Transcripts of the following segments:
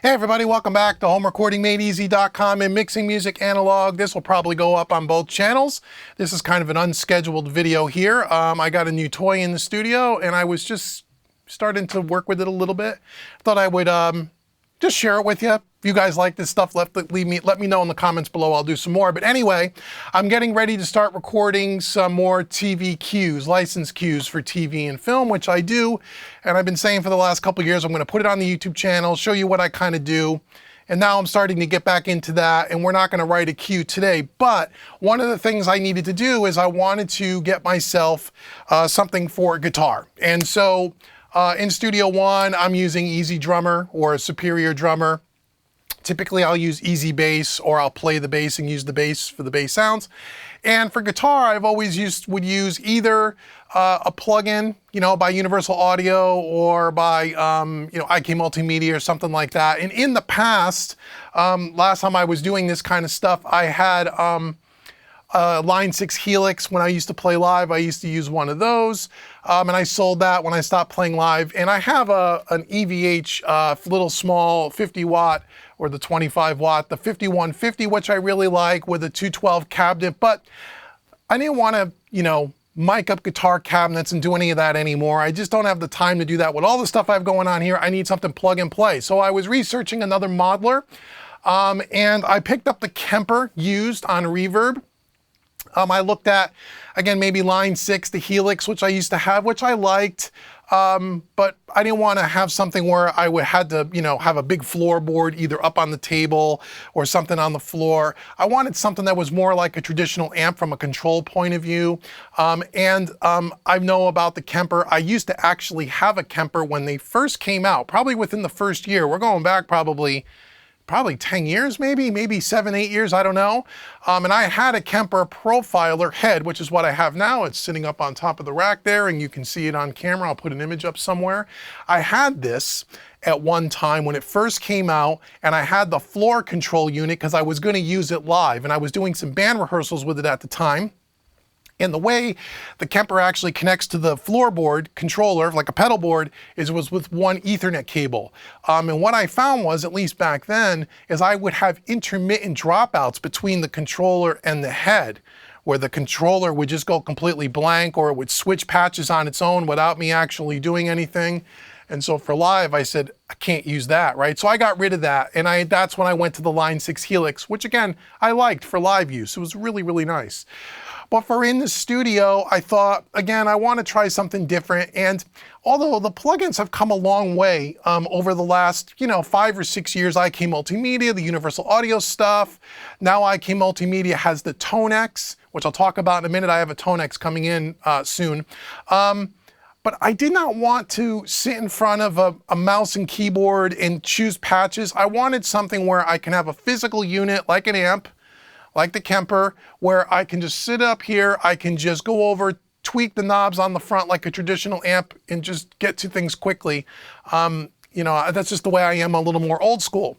Hey everybody, welcome back to HomeRecordingMadeEasy.com and Mixing Music Analog. This will probably go up on both channels. This is kind of an unscheduled video here. I got a new toy in the studio and I was just starting to work with it a little bit. Thought I would just share it with you. If you guys like this stuff, let me know in the comments below. I'll do some more. But anyway, I'm getting ready to start recording some more TV cues, license cues for TV and film, which I do. And I've been saying for the last couple of years, I'm going to put it on the YouTube channel, show you what I kind of do. And now I'm starting to get back into that, and we're not going to write a cue today. But one of the things I needed to do is I wanted to get myself something for guitar. And so in Studio One, I'm using Easy Drummer or a Superior Drummer. Typically I'll use Easy Bass, or I'll play the bass and use the bass for the bass sounds. And for guitar, I've always would use either a plugin, by Universal Audio, or by IK Multimedia or something like that. And in the past, last time I was doing this kind of stuff, I had Line 6 Helix. When I used to play live, I used to use one of those, and I sold that when I stopped playing live. And I have an EVH little small 50 watt or the 25 watt, the 5150, which I really like, with a 212 cabinet. But I didn't want to, mic up guitar cabinets and do any of that anymore. I just don't have the time to do that. With all the stuff I have going on here, I need something plug and play. So I was researching another modeler, and I picked up the Kemper used on Reverb. I looked at, again, maybe Line 6, the Helix, which I used to have, which I liked, but I didn't want to have something where I had to, have a big floorboard either up on the table or something on the floor. I wanted something that was more like a traditional amp from a control point of view. I know about the Kemper. I used to actually have a Kemper when they first came out, probably within the first year. We're going back probably 10 years, maybe 7, 8 years, I don't know. And I had a Kemper Profiler head, which is what I have now. It's sitting up on top of the rack there, and you can see it on camera. I'll put an image up somewhere. I had this at one time when it first came out, and I had the floor control unit because I was going to use it live, and I was doing some band rehearsals with it at the time. And the way the Kemper actually connects to the floorboard controller, like a pedal board, was with one Ethernet cable. And what I found was, at least back then, is I would have intermittent dropouts between the controller and the head, where the controller would just go completely blank, or it would switch patches on its own without me actually doing anything. And so for live, I said, I can't use that, right? So I got rid of that, and that's when I went to the Line 6 Helix, which again, I liked for live use. It was really, really nice. But for in the studio, I thought, again, I want to try something different. And although the plugins have come a long way over the last, 5 or 6 years, IK Multimedia, the Universal Audio stuff. Now IK Multimedia has the Tonex, which I'll talk about in a minute. I have a Tonex coming in soon. But I did not want to sit in front of a mouse and keyboard and choose patches. I wanted something where I can have a physical unit, like an amp, like the Kemper, where I can just sit up here, I can just go over, tweak the knobs on the front like a traditional amp, and just get to things quickly. That's just the way I am, a little more old school.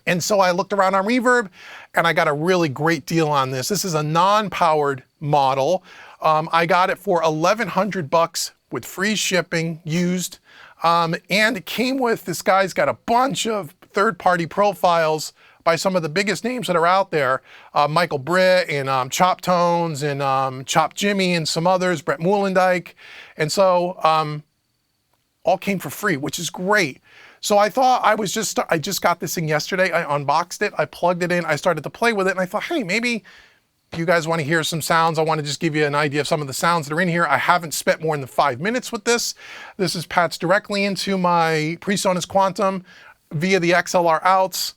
And so I looked around on Reverb, and I got a really great deal on this. This is a non-powered model. I got it for $1,100 with free shipping, used. And it came with, this guy's got a bunch of third-party profiles by some of the biggest names that are out there, Michael Britt and Chop Tones and Chop Jimmy and some others, Brett Moulendijk. And so all came for free, which is great. So I thought I just got this thing yesterday. I unboxed it, I plugged it in, I started to play with it, and I thought, hey, maybe you guys want to hear some sounds. I want to just give you an idea of some of the sounds that are in here. I haven't spent more than 5 minutes with this. This is patched directly into my PreSonus Quantum via the XLR outs.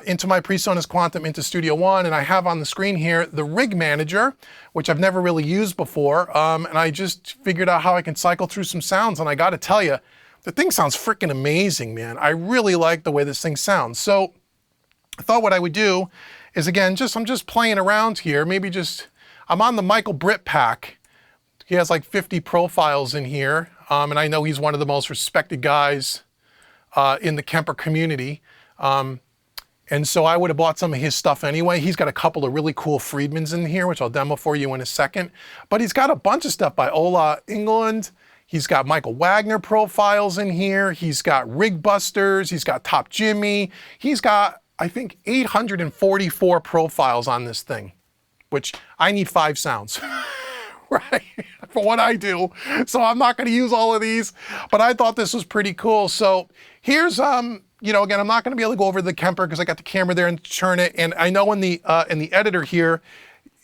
Into my PreSonus Quantum into Studio One, and I have on the screen here the Rig Manager, which I've never really used before, and I just figured out how I can cycle through some sounds, and I gotta tell you, the thing sounds freaking amazing, man. I really like the way this thing sounds. So I thought what I would do is, again, I'm just playing around here, I'm on the Michael Britt pack. He has like 50 profiles in here, and I know he's one of the most respected guys in the Kemper community. And so I would have bought some of his stuff anyway. He's got a couple of really cool Friedmans in here, which I'll demo for you in a second. But he's got a bunch of stuff by Ola England. He's got Michael Wagner profiles in here. He's got Rig Busters. He's got Top Jimmy. He's got, I think, 844 profiles on this thing, which I need 5 sounds, right, for what I do. So I'm not going to use all of these, but I thought this was pretty cool. So here's, you know, again, I'm not going to be able to go over the Kemper because I got the camera there and turn it. And I know in the editor here,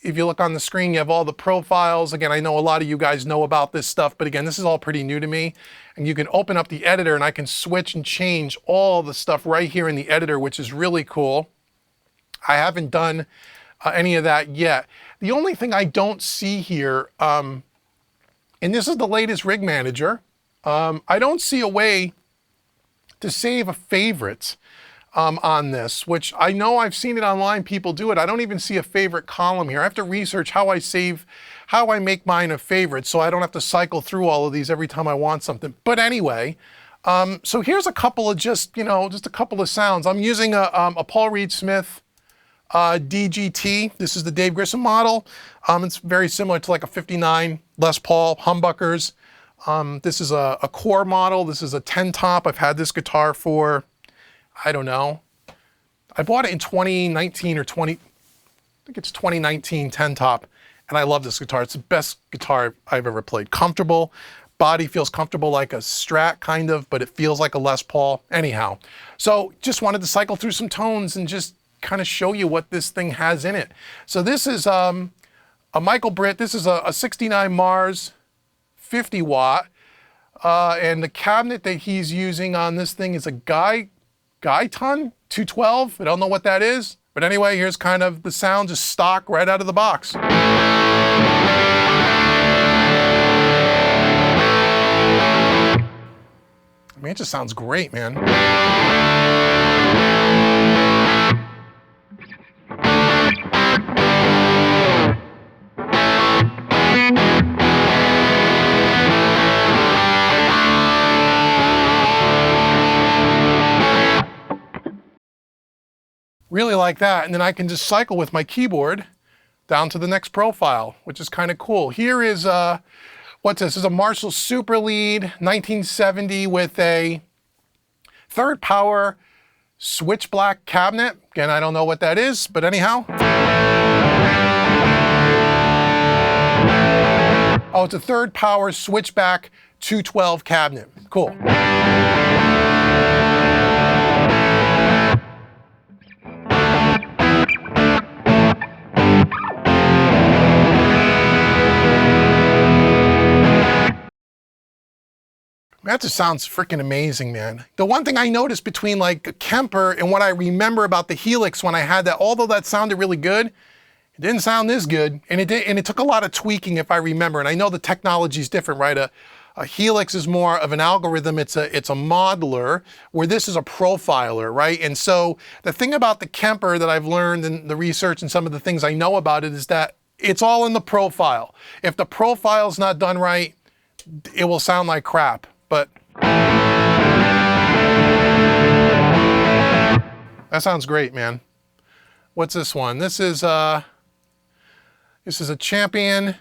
if you look on the screen, you have all the profiles. Again, I know a lot of you guys know about this stuff, but again, this is all pretty new to me. And you can open up the editor and I can switch and change all the stuff right here in the editor, which is really cool. I haven't done any of that yet. The only thing I don't see here, and this is the latest rig manager, I don't see a way to save a favorite on this, which I know I've seen it online, people do it. I don't even see a favorite column here. I have to research how I make mine a favorite so I don't have to cycle through all of these every time I want something. But anyway, so here's a couple of just a couple of sounds. I'm using a Paul Reed Smith DGT. This is the Dave Grissom model. It's very similar to like a 59 Les Paul humbuckers. This is a core model. This is a 10 top. I've had this guitar for, I don't know. I bought it in 2019 or I think it's 2019 10 top. And I love this guitar. It's the best guitar I've ever played. Comfortable. Body feels comfortable like a Strat kind of, but it feels like a Les Paul. Anyhow, so just wanted to cycle through some tones and just kind of show you what this thing has in it. So this is a Michael Britt. This is a 69 Mars 50 watt. And the cabinet that he's using on this thing is a Guyton 212. I don't know what that is. But anyway, here's kind of the sound, just stock right out of the box. I mean, it just sounds great, man. Really like that. And then I can just cycle with my keyboard down to the next profile, which is kind of cool. Here is, what's this? This is a Marshall Super Lead 1970 with a third power switch black cabinet. Again, I don't know what that is, but anyhow. Oh, it's a third power switchback 212 cabinet. Cool. That just sounds freaking amazing, man. The one thing I noticed between like a Kemper and what I remember about the Helix when I had that, although that sounded really good, it didn't sound this good. And it took a lot of tweaking if I remember. And I know the technology is different, right? A Helix is more of an algorithm. It's a modeler, where this is a profiler, right? And so the thing about the Kemper that I've learned in the research and some of the things I know about it is that it's all in the profile. If the profile's not done right, it will sound like crap. But that sounds great, man. What's this one? This is a Champion,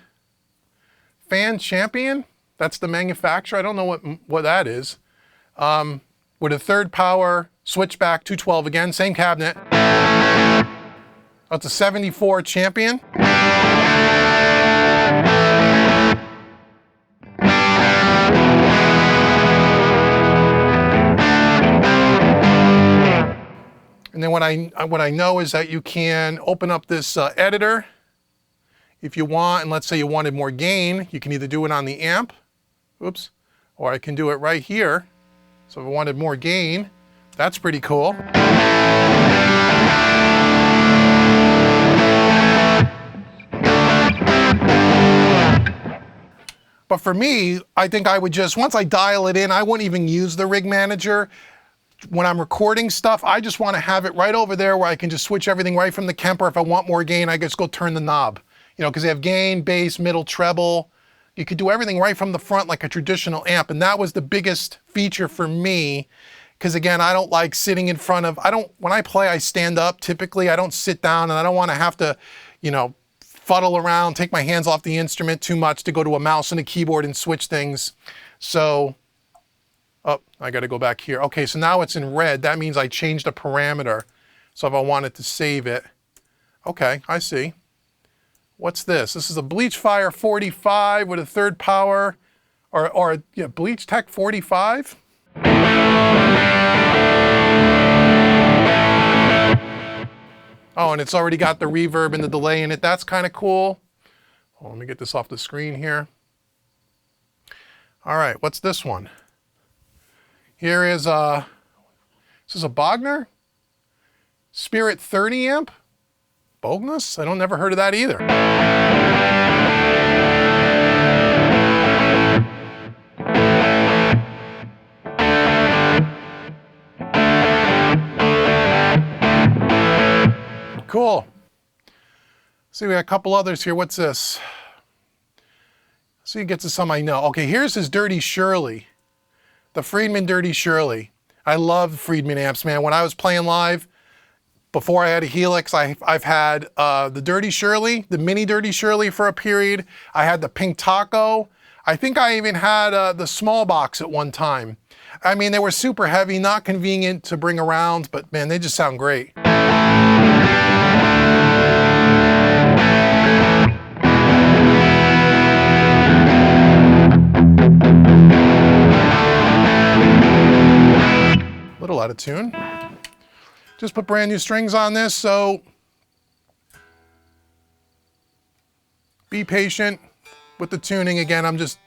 Fan Champion. That's the manufacturer. I don't know what that is. With a third power switchback 212 again, same cabinet. That's a 74 Champion. And then what I know is that you can open up this editor if you want, and let's say you wanted more gain, you can either do it on the amp, oops, or I can do it right here. So if I wanted more gain, that's pretty cool. But for me, I think I would just, once I dial it in, I wouldn't even use the rig manager. When I'm recording stuff, I just want to have it right over there where I can just switch everything right from the Kemper. If I want more gain, I just go turn the knob. You know, because they have gain, bass, middle, treble. You could do everything right from the front like a traditional amp. And that was the biggest feature for me. Because again, I don't like sitting in front of, when I play, I stand up typically. I don't sit down, and I don't want to have to, you know, fuddle around, take my hands off the instrument too much to go to a mouse and a keyboard and switch things. So, oh, I got to go back here. Okay, so now it's in red. That means I changed the parameter. So if I wanted to save it, okay, I see. What's this? This is a Bleach Fire 45 with a third power, or yeah, Bleach Tech 45. Oh, and it's already got the reverb and the delay in it. That's kind of cool. Oh, let me get this off the screen here. All right, what's this one? Here is this is a Bogner Spirit 30 amp. Bognus? I don't never heard of that either. Cool. See, we got a couple others here. What's this? See, it gets to some I know. Okay, here's his Dirty Shirley. The Friedman Dirty Shirley. I love Friedman amps, man. When I was playing live, before I had a Helix, I've had the Dirty Shirley, the mini Dirty Shirley for a period. I had the Pink Taco. I think I even had the small box at one time. I mean, they were super heavy, not convenient to bring around, but man, they just sound great. Little out of tune. Just put brand new strings on this, so be patient with the tuning. Again, I'm just...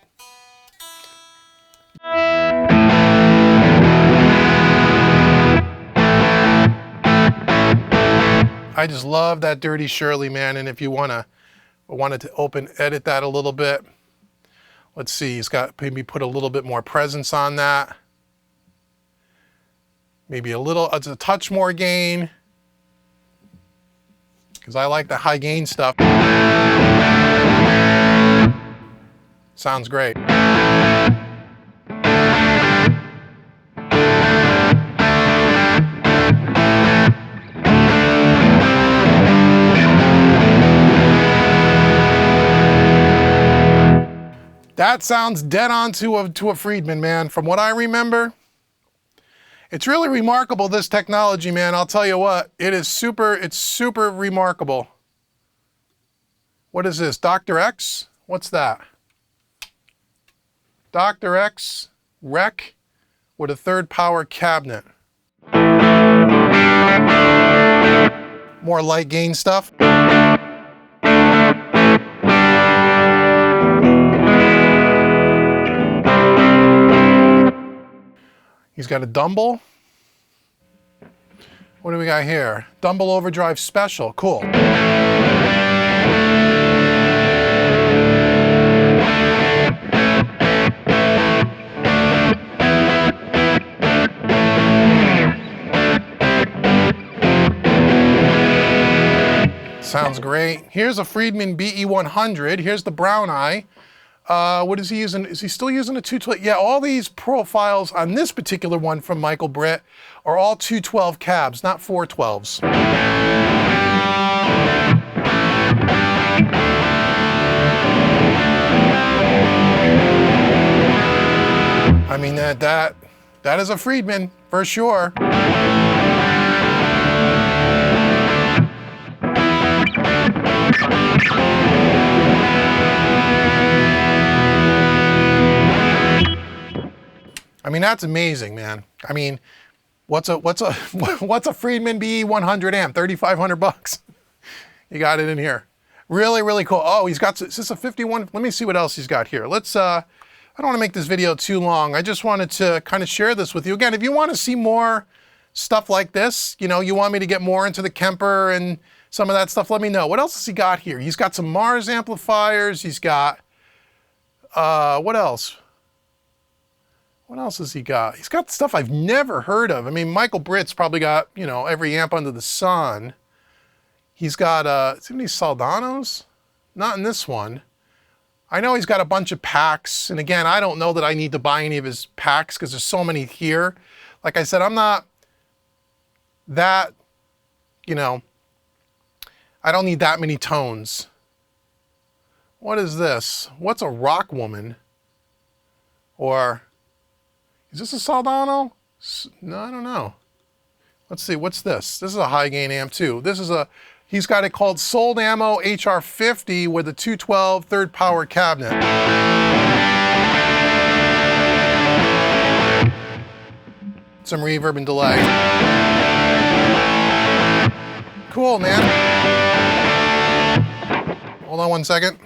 I just love that Dirty Shirley, man, and if you wanted to edit that a little bit, let's see, he's got maybe put a little bit more presence on that. Maybe it's a touch more gain, because I like the high gain stuff. Sounds great. That sounds dead on to a Friedman, man. From what I remember, it's really remarkable, this technology, man. I'll tell you what, it's super remarkable. What is this, Dr. X? What's that? Dr. X Rec with a third power cabinet. More light gain stuff. He's got a Dumble. What do we got here? Dumble Overdrive Special. Cool. Sounds great. Here's a Friedman BE100. Here's the brown eye. What is he using? Is he still using a 212? Yeah, all these profiles on this particular one from Michael Britt are all 212 cabs, not 412s. I mean, that is a Friedman for sure. I mean, that's amazing, man. I mean, what's a Friedman BE100 amp? 3,500 bucks. You got it in here. Really, really cool. Oh, he's got, is this a 51? Let me see what else he's got here. Let's, I don't want to make this video too long. I just wanted to kind of share this with you. Again, if you want to see more stuff like this, you know, you want me to get more into the Kemper and some of that stuff, let me know. What else has he got here? He's got some Mars amplifiers. He's got, what else? What else has he got? He's got stuff I've never heard of. I mean, Michael Britt's probably got, you know, every amp under the sun. He's got, is there any Soldanos? Not in this one. I know he's got a bunch of packs. And again, I don't know that I need to buy any of his packs because there's so many here. Like I said, I'm not that, you know, I don't need that many tones. What is this? What's a Rock Woman? Or is this a Soldano? No, I don't know. Let's see, what's this? This is a high gain amp too. This is a, he's got it called Sold Ammo HR50 with a 212 third power cabinet. Some reverb and delay. Cool, man. Hold on one second.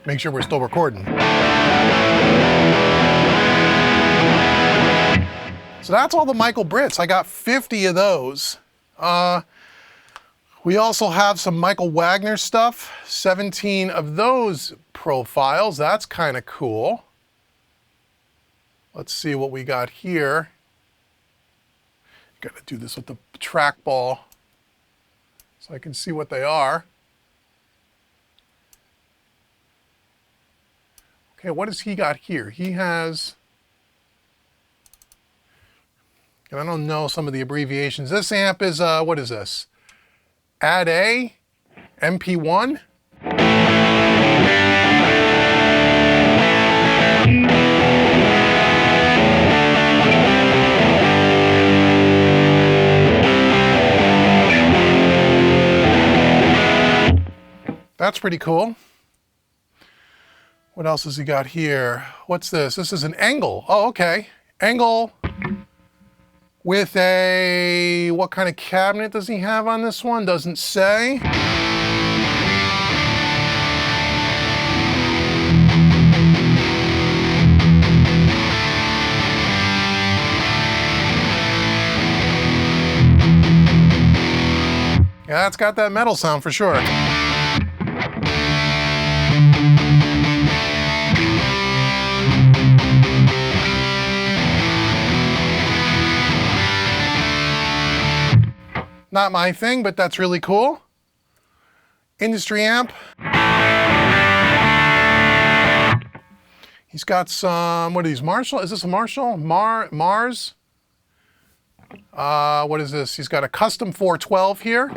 Make sure we're still recording. So that's all the Michael Britts. I got 50 of those. We also have some Michael Wagner stuff. 17 of those profiles. That's kind of cool. Let's see what we got here. Got to do this with the trackball so I can see what they are. Okay, what has he got here? He has, and I don't know some of the abbreviations. This amp is, what is this? Add A, MP1. That's pretty cool. What else has he got here? What's this? This is an Engel. Oh, okay. Engel with a, what kind of cabinet does he have on this one? Doesn't say. Yeah, it's got that metal sound for sure. Not my thing, but that's really cool. Industry amp. He's got some, what are these, Marshall? Is this a Marshall? Mars? What is this? He's got a custom 412 here.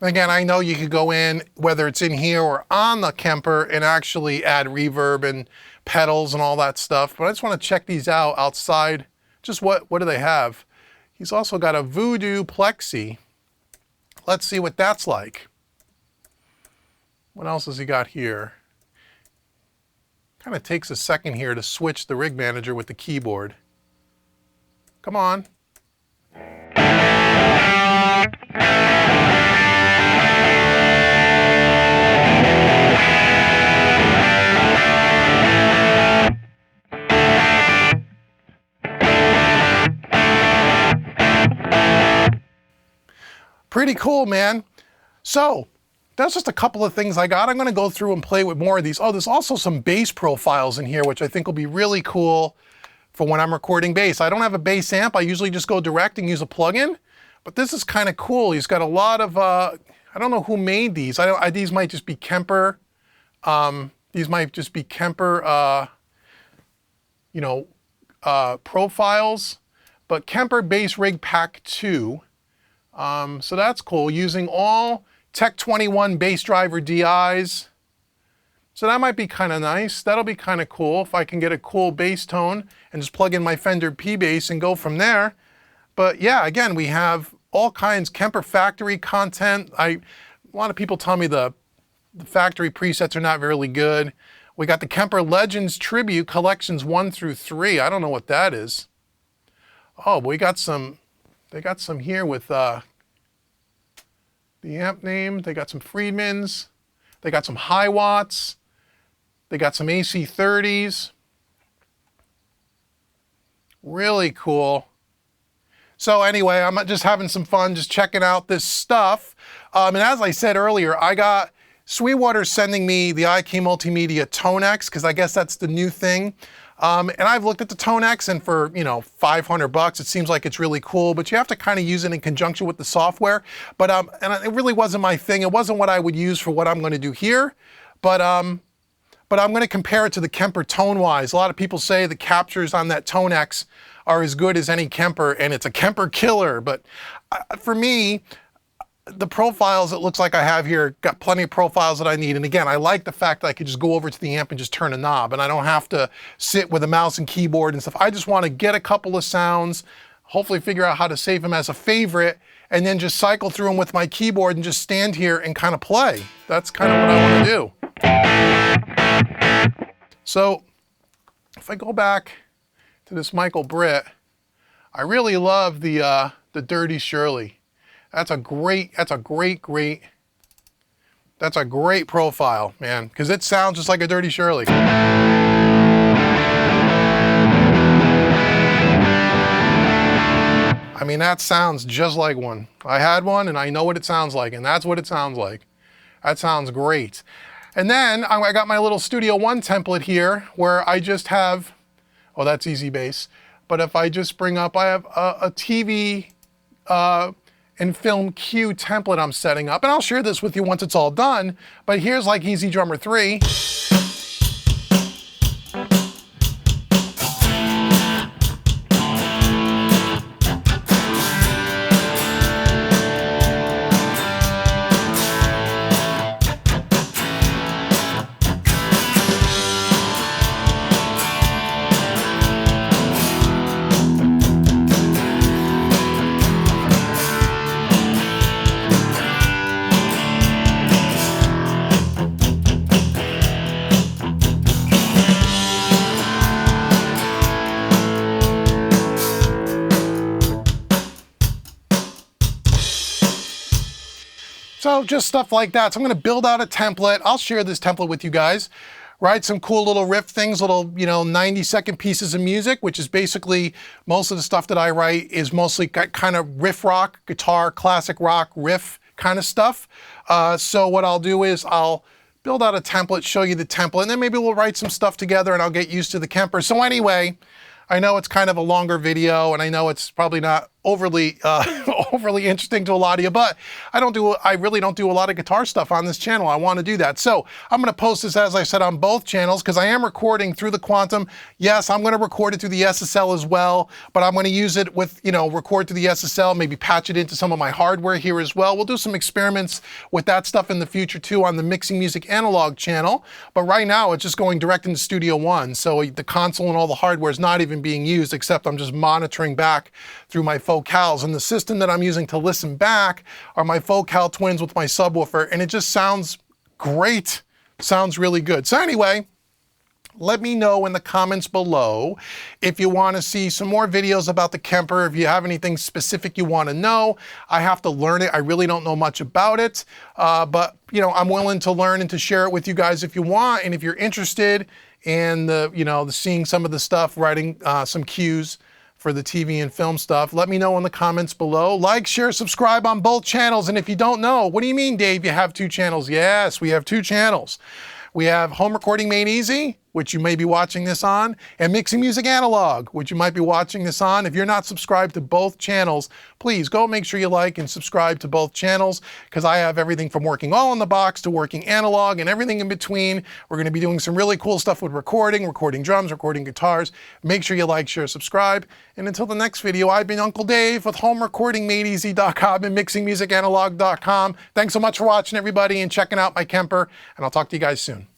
Again, I know you could go in, whether it's in here or on the Kemper, and actually add reverb and pedals and all that stuff. But I just want to check these out outside. Just what do they have? He's also got a Voodoo Plexi. Let's see what that's like. What else has he got here? Kind of takes a second here to switch the rig manager with the keyboard. Come on. Pretty cool, man. So that's just a couple of things I got. I'm going to go through and play with more of these. Oh, there's also some bass profiles in here, which I think will be really cool for when I'm recording bass. I don't have a bass amp. I usually just go direct and use a plugin, but this is kind of cool. He's got a lot of, I don't know who made these. These might just be Kemper. These might just be Kemper, profiles, but Kemper Bass Rig Pack 2. So that's cool, using all Tech 21 bass driver DIs. So that might be kind of nice. That'll be kind of cool if I can get a cool bass tone and just plug in my Fender P-Bass and go from there. But yeah, again, we have all kinds Kemper factory content. A lot of people tell me the factory presets are not really good. We got the Kemper Legends Tribute Collections 1 through 3. I don't know what that is. Oh, but we got some. They got some here with the amp name. They got some Friedmans. They got some high watts. They got some AC30s. Really cool. So anyway, I'm just having some fun, just checking out this stuff. And as I said earlier, I got Sweetwater sending me the IK Multimedia Tonex, because I guess that's the new thing. And I've looked at the Tonex, and for, $500, it seems like it's really cool, but you have to kind of use it in conjunction with the software. But, and it really wasn't my thing. It wasn't what I would use for what I'm going to do here. But I'm going to compare it to the Kemper tone-wise. A lot of people say the captures on that Tonex are as good as any Kemper, and it's a Kemper killer. But for me, the profiles it looks like I have here, got plenty of profiles that I need. And again, I like the fact that I could just go over to the amp and just turn a knob, and I don't have to sit with a mouse and keyboard and stuff. I just want to get a couple of sounds, hopefully figure out how to save them as a favorite, and then just cycle through them with my keyboard and just stand here and kind of play. That's kind of what I want to do. So if I go back to this Michael Britt, I really love the Dirty Shirley. That's a great profile, man, because it sounds just like a Dirty Shirley. I mean, that sounds just like one. I had one and I know what it sounds like, and that's what it sounds like. That sounds great. And then I got my little Studio One template here where I just have, oh, that's easy bass. But if I just bring up, I have a TV and film cue template I'm setting up, and I'll share this with you once it's all done. But here's like Easy Drummer 3. So just stuff like that. So I'm gonna build out a template. I'll share this template with you guys. Write some cool little riff things, little 90-second pieces of music, which is basically most of the stuff that I write is mostly kind of riff rock, guitar, classic rock, riff kind of stuff. So what I'll do is I'll build out a template, show you the template, and then maybe we'll write some stuff together and I'll get used to the Kemper. So anyway, I know it's kind of a longer video, and I know it's probably not overly overly interesting to a lot of you, but I really don't do a lot of guitar stuff on this channel. I want to do that. So I'm going to post this, as I said, on both channels because I am recording through the Quantum. Yes, I'm going to record it through the SSL as well, but I'm going to use it with, record through the SSL, maybe patch it into some of my hardware here as well. We'll do some experiments with that stuff in the future too on the Mixing Music Analog channel. But right now it's just going direct into Studio One. So the console and all the hardware is not even being used, except I'm just monitoring back through my vocals, and the system that I'm using to listen back are my vocal twins with my subwoofer, and it just sounds great. Sounds really good. So anyway, let me know in the comments below if you want to see some more videos about the Kemper, if you have anything specific you want to know. I have to learn it. I really don't know much about it, but I'm willing to learn and to share it with you guys if you want, and if you're interested in seeing some of the stuff, writing some cues for the TV and film stuff, let me know in the comments below. Like, share, subscribe on both channels. And if you don't know, what do you mean, Dave, you have two channels? Yes, we have two channels. We have Home Recording Made Easy, which you may be watching this on, and Mixing Music Analog, which you might be watching this on. If you're not subscribed to both channels, please go make sure you like and subscribe to both channels, because I have everything from working all in the box to working analog and everything in between. We're going to be doing some really cool stuff with recording drums, recording guitars. Make sure you like, share, subscribe. And until the next video, I've been Uncle Dave with HomeRecordingMadeEasy.com and MixingMusicAnalog.com. Thanks so much for watching, everybody, and checking out my Kemper, and I'll talk to you guys soon.